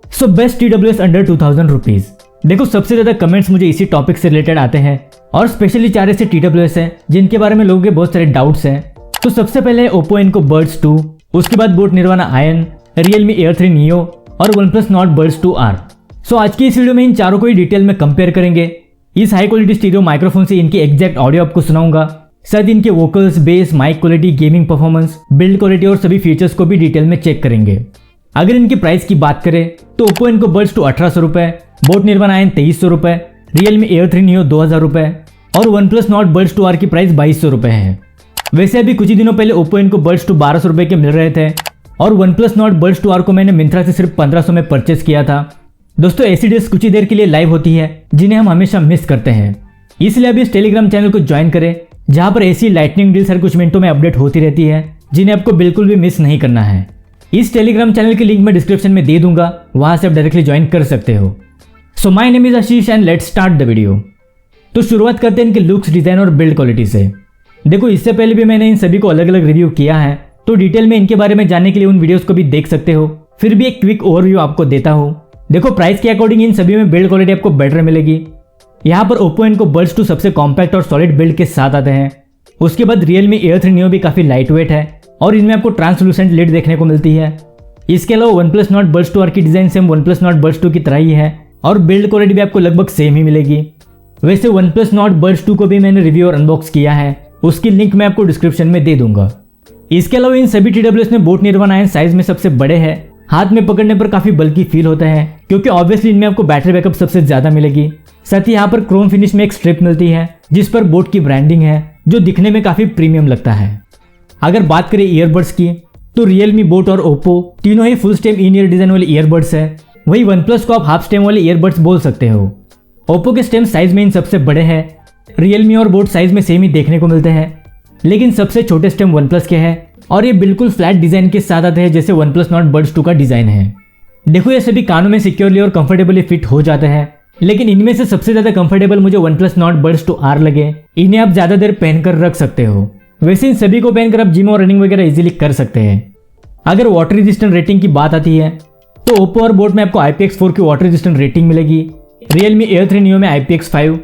So best TWS under 2000 rupees. देखो सबसे ज्यादा कमेंट्स मुझे इसी टॉपिक से रिलेटेड आते हैं और स्पेशली 4 ऐसे TWS हैं जिनके बारे में लोगों के बहुत सारे डाउट्स हैं। तो सबसे पहले है Oppo Enco Buds 2, उसके बाद boAt Nirvana Ion, Realme Air 3 Neo और OnePlus Nord Buds 2R। So आज की इस वीडियो में इन चारों को ही डिटेल में कंपेयर करेंगे। इस हाई क्वालिटी स्टीरियो माइक्रोफोन से इनकी एग्जैक्ट ऑडियो आपको सुनाऊंगा, साथ इनके vocals, bass, mic quality, gaming performance, build quality और सभी फीचर्स को भी डिटेल में चेक करेंगे। अगर इनकी प्राइस की बात करें तो Oppo Enco Buds 2 1800 रुपए, बोट निर्वाणा आयन 2300 रुपए, Realme Air 3 Neo 2000 रुपए और OnePlus Nord Buds 2R की प्राइस 2200 रुपए है। वैसे अभी कुछ ही दिनों पहले Oppo Enco Buds 2 1200 रुपए के मिल रहे थे और OnePlus Nord Buds 2R को मैंने मिंत्रा से सिर्फ 1500 में परचेस किया था। दोस्तों ऐसी डील्स कुछ ही देर के लिए लाइव होती है जिन्हें हम हमेशा मिस करते हैं, इसलिए अभी इस टेलीग्राम चैनल को ज्वाइन करें जहां पर ऐसी लाइटनिंग डील्स हर कुछ मिनटों में अपडेट होती रहती है जिन्हें आपको बिल्कुल भी मिस नहीं करना है। इस टेलीग्राम चैनल की लिंक मैं डिस्क्रिप्शन में दे दूंगा, वहां से आप डायरेक्टली ज्वाइन कर सकते हो। So my name is Ashish and let's start the video. तो शुरुआत करते हैं इनके लुक्स, डिजाइन और बिल्ड क्वालिटी से। देखो इससे पहले भी मैंने इन सभी को अलग अलग रिव्यू किया है, तो डिटेल में इनके बारे में जानने के लिए उन वीडियोस को भी देख सकते हो। फिर भी एक क्विक ओवरव्यू आपको देता हूँ। देखो प्राइस के अकॉर्डिंग इन सभी में बिल्ड क्वालिटी आपको बेटर मिलेगी। यहाँ पर Oppo Enco Buds 2 सबसे कॉम्पैक्ट और सॉलिड बिल्ड के साथ आते हैं। उसके बाद Realme Air 3 Neo भी काफी लाइट वेट है और इनमें आपको ट्रांसलूसेंट लिड देखने को मिलती है। इसके अलावा OnePlus Nord Buds 2R की design same OnePlus Nord Buds 2 की तरह ही है और बिल्ड क्वालिटी भी आपको लगभग सेम ही मिलेगी। वैसे OnePlus Nord Buds 2 को भी मैंने रिव्यू और अनबॉक्स किया है, उसकी लिंक मैं आपको डिस्क्रिप्शन में दे दूंगा। इसके अलावा इन सभी TWS में बोट निर्वाणा आयन साइज में सबसे बड़े हैं, हाथ में पकड़ने पर काफी बल्कि फील होता है क्योंकि ऑब्वियसली इनमें आपको बैटरी बैकअप सबसे ज्यादा मिलेगी। साथ ही यहाँ पर क्रोम फिनिश में एक स्ट्रिप मिलती है जिस पर बोट की ब्रांडिंग है जो दिखने में काफी प्रीमियम लगता है। अगर बात करें ईयरबड्स की तो Realme, बोट और Oppo तीनों ही full stem in ear design वाले ईयरबड्स है। वही OnePlus को आप हाफ स्टेम वाले ईयरबड्स बोल सकते हो। Oppo के स्टेम साइज में इन सबसे बड़े हैं, Realme और बोट साइज में सेम ही देखने को मिलते हैं, लेकिन सबसे छोटे स्टेम OnePlus के हैं और ये बिल्कुल फ्लैट डिजाइन के साथ आते हैं जैसे OnePlus Nord Buds 2 का डिजाइन है। देखो ये सभी कानों में सिक्योरली और कंफर्टेबली फिट हो जाते हैं, लेकिन इनमें से सबसे ज्यादा कंफर्टेबल मुझे OnePlus Nord Buds 2R लगे। इन्हें आप ज्यादा देर पहनकर रख सकते हो। वैसे इन सभी को पहनकर आप जिम और रनिंग वगैरह इजीली कर सकते हैं। अगर वाटर रेजिस्टेंट रेटिंग की बात आती है तो Oppo और बोट में आपको IPX4 की वाटर रेजिस्टेंट रेटिंग मिलेगी, Realme Air 3 Neo में IPX5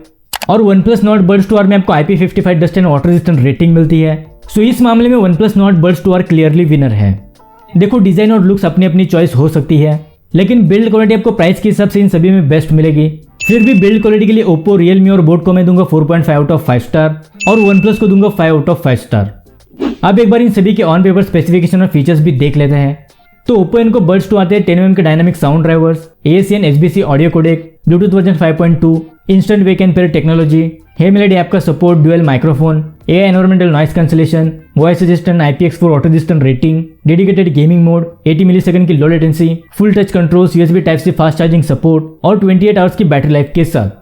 और OnePlus Nord Buds 2R में आपको IP55 dust and water resistant rating मिलती है। सो इस मामले में OnePlus Nord Buds 2R clearly winner है। देखो डिजाइन और लुक्स अपनी अपनी चॉइस हो सकती है, लेकिन बिल्ड क्वालिटी आपको प्राइस के हिसाब से इन सभी में बेस्ट मिलेगी। फिर भी बिल्ड क्वालिटी के लिए Oppo, Realme और बोट को मैं दूंगा 4.5 आउट ऑफ 5 स्टार और OnePlus को दूंगा 5 आउट ऑफ 5 स्टार। अब एक बार इन सभी के ऑन पेपर स्पेसिफिकेशन और फीचर्स भी देख लेते हैं। तो Oppo Enco Buds 2 आते हैं 10mm के dynamic sound drivers, AAC SBC audio codec, Bluetooth version 5.2, instant wake and pair technology, Hey Melody app का support, dual microphone, AI environmental noise cancellation, voice assistant, IPX4 auto resistant rating, dedicated gaming mode, 80 millisecond की low latency, full touch controls, USB type C fast charging support और 28 hours की battery life के साथ।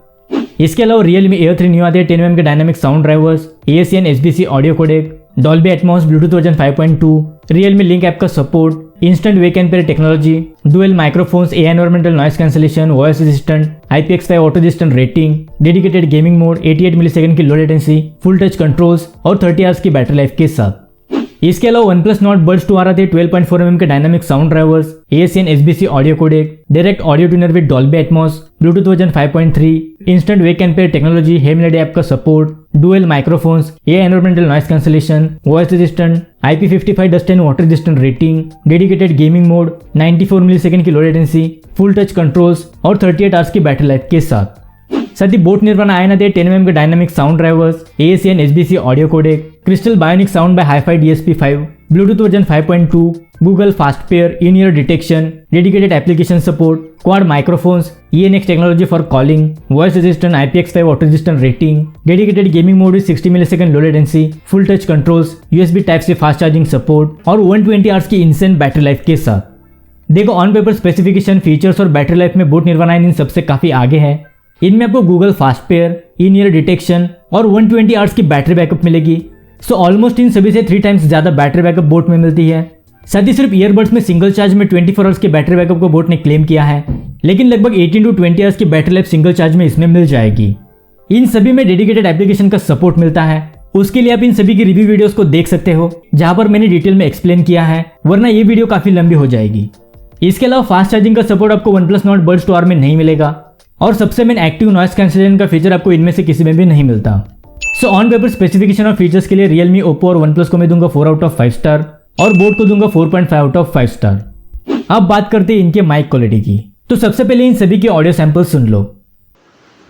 इसके अलावा Realme Air 3 Neo आते हैं 10mm के dynamic sound drivers, AAC SBC audio codec, Dolby Atmos, Bluetooth version 5.2, Realme link app का support, instant wake and pair technology, dual microphones, AI environmental noise cancellation, voice assistant, IPX5 auto resistant rating, dedicated gaming mode, 88 millisecond की low latency, full touch controls और 30 hours की battery life के साथ। इसके अलावा OnePlus Nord Buds 2R आते हैं 12.4mm के dynamic sound drivers, AAC SBC audio codec, direct audio tuner with Dolby Atmos, Bluetooth version 5.3, instant wake and pair technology, Hey Melody app का support, dual microphones, AI environmental noise cancellation, voice assistant, IP55 dust and water resistant rating, dedicated gaming mode, 94 millisecond की low latency, full touch controls और 38 hours की battery life के साथ। साथ ही boat Nirvana ion आते हैं 10mm के dynamic sound drivers, AAC SBC audio codec, crystal bionic sound by Hi-Fi DSP5, Bluetooth version 5.2, Google fast pair, in ear detection, dedicated application support, quad microphones, ENX technology for calling, voice assistant, IPX5 auto resistant rating, dedicated gaming mode with 60 millisecond low latency, full touch controls, USB type C fast charging support और 120 hours की instant battery life के साथ। देखो on paper specification, features और battery life में boat nirvana इन सबसे काफी आगे है। इनमें आपको Google fast pair, in ear detection और 120 आवर्स की बैटरी बैकअप मिलेगी। सो ऑलमोस्ट इन सभी से 3 टाइम्स ज्यादा बैटरी बैकअप बोट में मिलती है। साथ ही सिर्फ ईयरबड्स में सिंगल चार्ज में 24 आवर्स की बैटरी बैकअप को बोट ने क्लेम किया है, लेकिन लगभग 18 to 20 आवर्स की बैटरी लाइफ सिंगल चार्ज में इसमें मिल जाएगी। इन सभी में डेडिकेटेड एप्लीकेशन का सपोर्ट मिलता है, उसके लिए आप इन सभी की रिव्यू वीडियोस को देख सकते हो जहां पर मैंने डिटेल में एक्सप्लेन किया है, वरना ये वीडियो काफी लंबी हो जाएगी। इसके अलावा फास्ट चार्जिंग का सपोर्ट आपको OnePlus Nord Buds 2R में नहीं मिलेगा और सबसे मेन एक्टिव नॉइस कैंसिलेशन का फीचर आपको इनमें से किसी में भी नहीं मिलता। सो ऑन पेपर स्पेसिफिकेशन और फीचर्स के लिए Realme, Oppo और OnePlus को मैं दूंगा 4 आउट ऑफ 5 स्टार और बोट को दूंगा 4.5 आउट ऑफ 5 स्टार। अब बात करते हैं इनके माइक क्वालिटी की। तो सबसे पहले इन सभी के ऑडियो सैंपल सुन लो।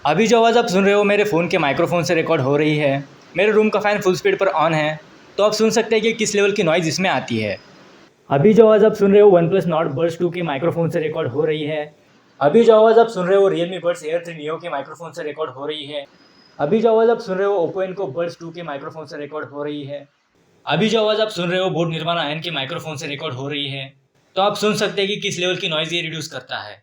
अभी जो आवाज़ आप सुन रहे हो मेरे फ़ोन के माइक्रोफोन से रिकॉर्ड हो रही है। मेरे रूम का फ़ैन फुल स्पीड पर ऑन है, तो आप सुन सकते हैं कि किस लेवल की नॉइज़ इसमें आती है। अभी जो आवाज़ आप सुन रहे हो OnePlus Nord Buds 2 के माइक्रोफोन से रिकॉर्ड हो रही है। अभी जो आवाज़ आप सुन रहे हो Realme Buds Air 3 Neo के माइक्रोफोन से रिकॉर्ड हो रही है। अभी जो आवाज़ आप सुन रहे हो Oppo Enco Buds 2 के माइक्रोफोन से रिकॉर्ड हो रही है। अभी जो आवाज़ आप सुन रहे हो बोट निर्वाणा आयन के माइक्रोफोन से रिकॉर्ड हो रही है। तो आप सुन सकते हैं कि किस लेवल की नॉइज़ ये रिड्यूस करता है।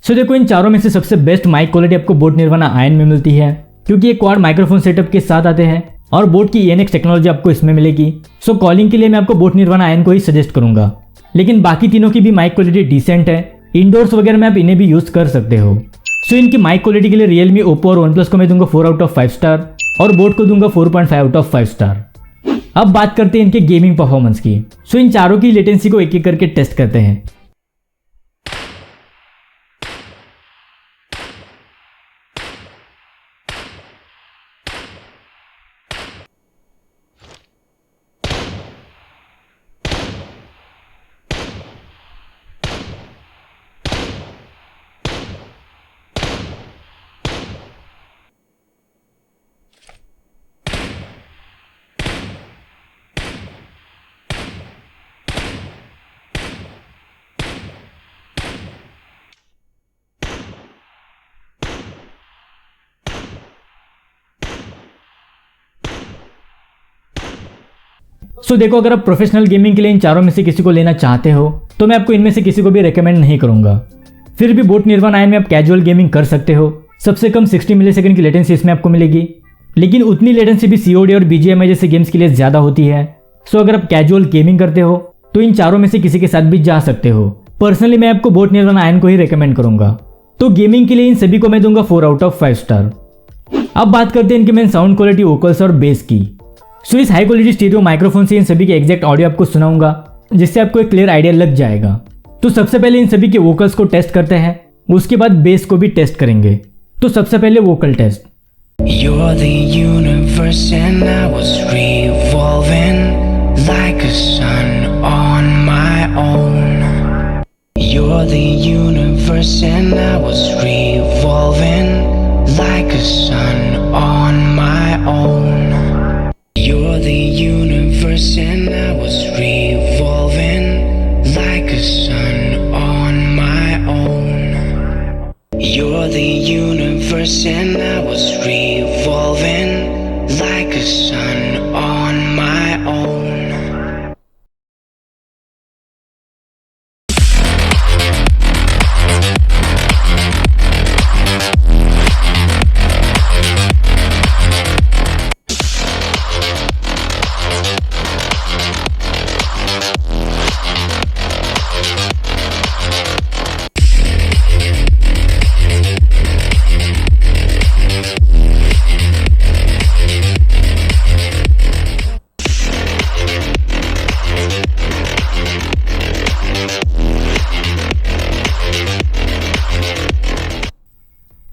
सो देखो, इन चारों में से सबसे बेस्ट माइक क्वालिटी आपको बोट निर्वाणा आयन में मिलती है, क्योंकि ये क्वाड माइक्रोफोन सेटअप के साथ आते हैं और बोट की ENX टेक्नोलॉजी आपको इसमें मिलेगी। सो कॉलिंग के लिए मैं आपको बोट निर्वाणा आयन को ही सजेस्ट करूंगा, लेकिन बाकी तीनों की भी माइक क्वालिटी डिसेंट है। इंडोर्स वगैरह में आप इन्हें भी यूज कर सकते हो। सो इनकी माइक क्वालिटी के लिए Realme, Oppo और OnePlus को मैं दूंगा 4 आउट ऑफ 5 स्टार और बोट को दूंगा 4.5 आउट ऑफ 5 स्टार। अब बात करते हैं इनके गेमिंग परफॉर्मेंस की। सो इन चारों की लेटेंसी को एक एक करके टेस्ट करते हैं। सो देखो, अगर आप प्रोफेशनल गेमिंग के लिए इन चारों में से किसी को लेना चाहते हो तो मैं आपको इनमें से किसी को भी रेकमेंड नहीं करूंगा। फिर भी बोट निर्वाणा आयन में आप कैजुअल गेमिंग कर सकते हो। सबसे कम 60 मिलीसेकंड की लेटेंसी इसमें आपको मिलेगी, लेकिन उतनी लेटेंसी भी COD और BGMI जैसे गेम्स के लिए ज़्यादा होती है। सो अगर आप कैजुअल गेमिंग करते हो तो इन चारों में से किसी के साथ भी जा सकते हो। पर्सनली मैं आपको बोट निर्वाणा आयन को ही रेकमेंड करूंगा। तो गेमिंग के लिए इन सभी को मैं दूंगा 4 आउट ऑफ 5 स्टार। अब बात करते हैं इनके मेन साउंड क्वालिटी, वोकल्स और बेस की। सो इस हाई क्वालिटी स्टीरियो माइक्रोफोन से इन सभी के एग्जैक्ट ऑडियो आपको सुनाऊंगा, जिससे आपको एक क्लियर आइडिया लग जाएगा। तो सबसे पहले इन सभी के वोकल्स को टेस्ट करते हैं, उसके बाद बेस को भी टेस्ट करेंगे। तो सबसे पहले vocal test. You're the universe and I was revolving like a sun on my own. You're the universe and I was revolving like a sun on my own. You're the universe and I was revolving like a sun on my own. You're the universe and I was revolving like a sun on my own.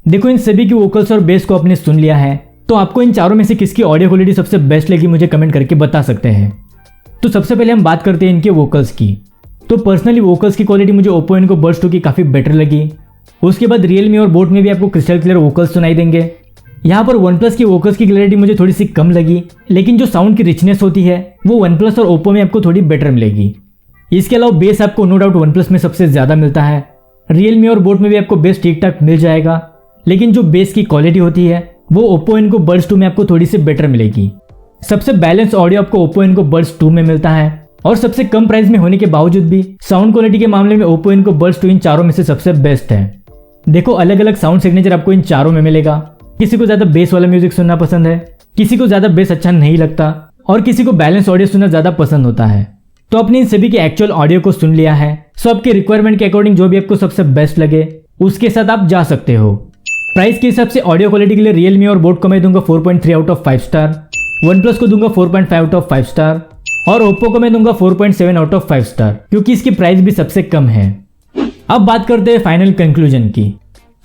देखो, इन सभी की vocals और base को आपने सुन लिया है, तो आपको इन चारों में से किसकी ऑडियो क्वालिटी सबसे बेस्ट लगी मुझे कमेंट करके बता सकते हैं। तो सबसे पहले हम बात करते हैं इनके वोकल्स की। तो पर्सनली वोकल्स की क्वालिटी मुझे Oppo Enco Buds 2 की काफ़ी बेटर लगी। उसके बाद Realme और बोट में भी आपको क्रिस्टल क्लियर वोकल्स सुनाई देंगे। यहाँ पर OnePlus की वोकल्स की क्लैरिटी मुझे थोड़ी सी कम लगी, लेकिन जो साउंड की रिचनेस होती है वो OnePlus और Oppo में आपको थोड़ी बेटर मिलेगी। इसके अलावा बेस आपको नो डाउट OnePlus में सबसे ज़्यादा मिलता है। Realme और बोट में भी आपको बेस ठीक ठाक मिल जाएगा, लेकिन जो बेस की क्वालिटी होती है वो Oppo Enco Buds 2 में आपको थोड़ी सी बेटर मिलेगी। सबसे बैलेंस ऑडियो आपको Oppo Enco Buds 2 में मिलता है और सबसे कम प्राइस में होने के बावजूद भी साउंड क्वालिटी के मामले में Oppo Enco Buds 2 इन चारों में से सबसे बेस्ट है। देखो, अलग अलग साउंड सिग्नेचर आपको इन चारों में मिलेगा। किसी को ज़्यादा बेस वाला म्यूजिक सुनना पसंद है, किसी को ज़्यादा बेस अच्छा नहीं लगता और किसी को बैलेंस ऑडियो सुनना ज़्यादा पसंद होता है। तो आपने इन सभी के एक्चुअल ऑडियो को सुन लिया है। सो आपके रिक्वायरमेंट के अकॉर्डिंग जो भी आपको सबसे बेस्ट लगे उसके साथ आप जा सकते हो। प्राइस के हिसाब से ऑडियो क्वालिटी के लिए Realme और बोट को मैं दूंगा 4.3 आउट ऑफ 5 स्टार, OnePlus को दूंगा 4.5 आउट ऑफ 5 स्टार और Oppo को मैं दूंगा 4.7 आउट ऑफ 5 स्टार, क्योंकि इसकी प्राइस भी सबसे कम है। अब बात करते हैं फाइनल कंक्लूजन की।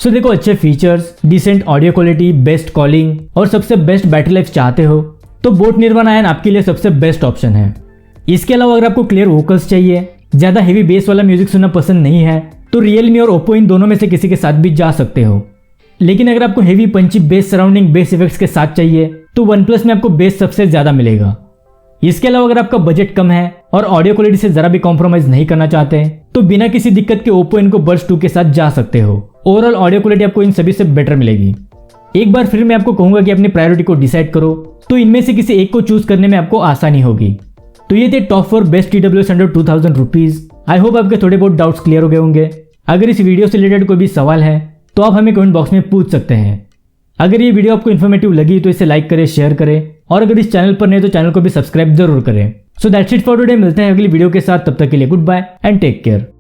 सो देखो, अच्छे features, decent audio quality, best calling और सबसे बेस्ट बैटरी लाइफ चाहते हो तो बोट निर्वाणा एन आपके लिए सबसे बेस्ट ऑप्शन है। इसके अलावा अगर आपको क्लियर वोकल्स चाहिए, ज्यादा हेवी बेस वाला म्यूजिक सुनना पसंद नहीं है तो रियलमी और ओप्पो इन दोनों में से किसी के साथ भी जा सकते हो। लेकिन अगर आपको हेवी पंची बेस सराउंडिंग बेस इफेक्ट्स के साथ चाहिए तो OnePlus में आपको बेस सबसे ज्यादा मिलेगा। इसके अलावा अगर आपका बजट कम है और ऑडियो क्वालिटी से जरा भी कॉम्प्रोमाइज नहीं करना चाहते तो बिना किसी दिक्कत के ओप्पो इनको बड्स 2 के साथ जा सकते हो। ओवरऑल ऑडियो क्वालिटी आपको इन सभी से बेटर मिलेगी। एक बार फिर मैं आपको कहूंगा कि अपनी प्रायोरिटी को डिसाइड करो, तो इनमें से किसी एक को चूज करने में आपको आसानी होगी। तो ये थे top 4 best TWS under 2000 rupees. I hope आपके थोड़े बहुत डाउट्स क्लियर हो गए होंगे। अगर इस वीडियो से रिलेटेड कोई भी सवाल है तो आप हमें कमेंट बॉक्स में पूछ सकते हैं। अगर ये वीडियो आपको इन्फॉर्मेटिव लगी तो इसे लाइक करें, शेयर करें और अगर इस चैनल पर नहीं तो चैनल को भी सब्सक्राइब जरूर करें। So that's it for today. मिलते हैं अगली वीडियो के साथ, तब तक के लिए good bye and take care.